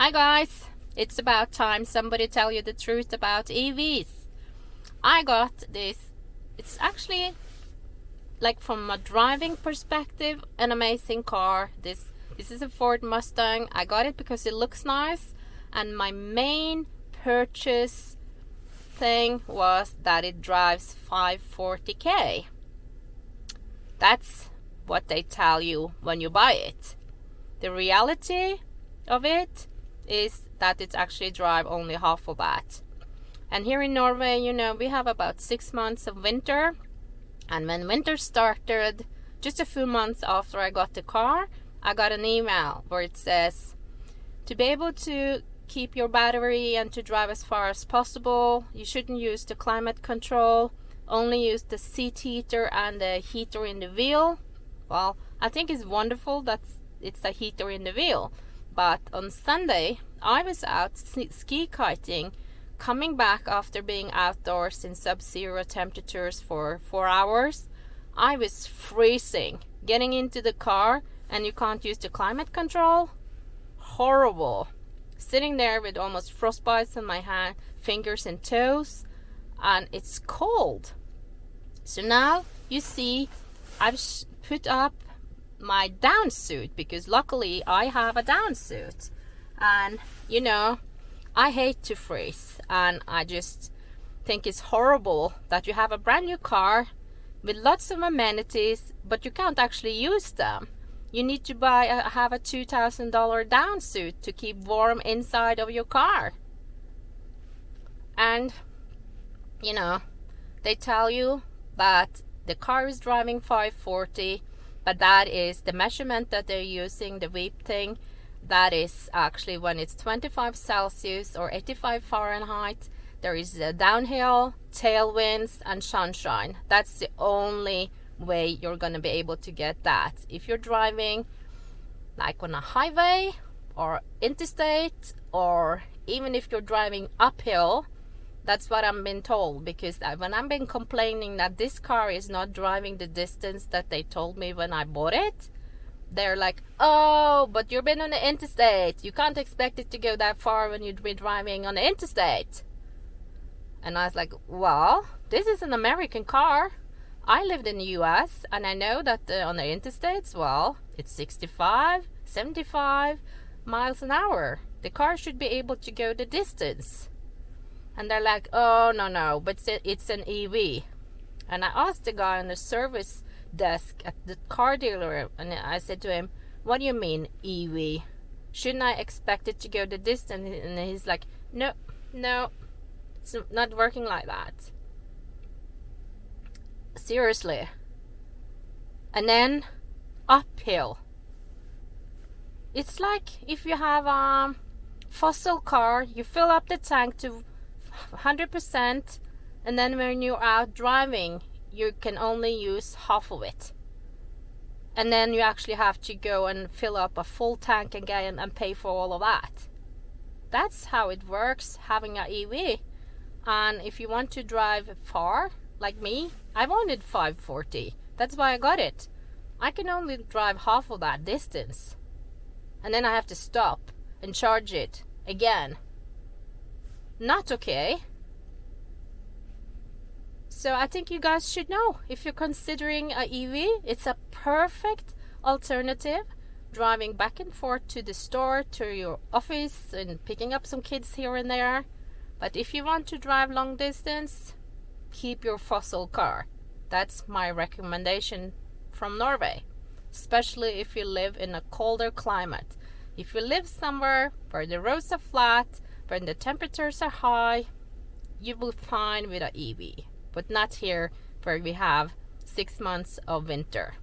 Hi guys, it's about time somebody tell you the truth about EVs. I got this. It's actually, like, from a driving perspective, an amazing car. This is a Ford Mustang. I got it because it looks nice, and my main purchase thing was that it drives 540k. That's what they tell you when you buy it. The reality of it is that it's actually drive only half of that. And here in Norway, we have about 6 months of winter. And when winter started, just a few months after I got the car, I got an email where it says, to be able to keep your battery and to drive as far as possible, you shouldn't use the climate control, only use the seat heater and the heater in the wheel. Well, I think it's wonderful that it's a heater in the wheel. But on Sunday, I was out ski kiting, coming back after being outdoors in sub-zero temperatures for 4 hours. I was freezing. Getting into the car and you can't use the climate control? Horrible. Sitting there with almost frostbites on my hand, fingers and toes, and it's cold. So now you see I've put up my down suit, because luckily I have a down suit, and I hate to freeze, and I just think it's horrible that you have a brand new car with lots of amenities but you can't actually use them. You need to have a $2,000 down suit to keep warm inside of your car. And they tell you that the car is driving 540, but that is the measurement that they're using, the WEEP thing. That is actually when it's 25 Celsius or 85 Fahrenheit. There is a downhill, tailwinds, and sunshine. That's the only way you're going to be able to get that. If you're driving like on a highway or interstate, or even if you're driving uphill, that's what I'm being told, because when I've been complaining that this car is not driving the distance that they told me when I bought it, they're like, oh, but you've been on the interstate. You can't expect it to go that far when you'd be driving on the interstate. And I was like, well, this is an American car. I lived in the US, and I know that on the interstates, well, it's 65, 75 miles an hour. The car should be able to go the distance. And they're like, oh, no, but it's an EV. And I asked the guy on the service desk at the car dealer, and I said to him, what do you mean EV? Shouldn't I expect it to go the distance? And he's like, no, it's not working like that. Seriously. And then uphill. It's like if you have a fossil car, you fill up the tank to 100%, and then when you're out driving, you can only use half of it, and then you actually have to go and fill up a full tank again and pay for all of that. That's how it works having an EV. And if you want to drive far, like me, I wanted 540. That's why I got it. I can only drive half of that distance, and then I have to stop and charge it again. Not okay. So I think you guys should know, if you're considering an EV, it's a perfect alternative. Driving back and forth to the store, to your office, and picking up some kids here and there. But if you want to drive long distance, keep your fossil car. That's my recommendation from Norway, especially if you live in a colder climate. If you live somewhere where the roads are flat, when the temperatures are high, you will be fine with an EV, but not here where we have 6 months of winter.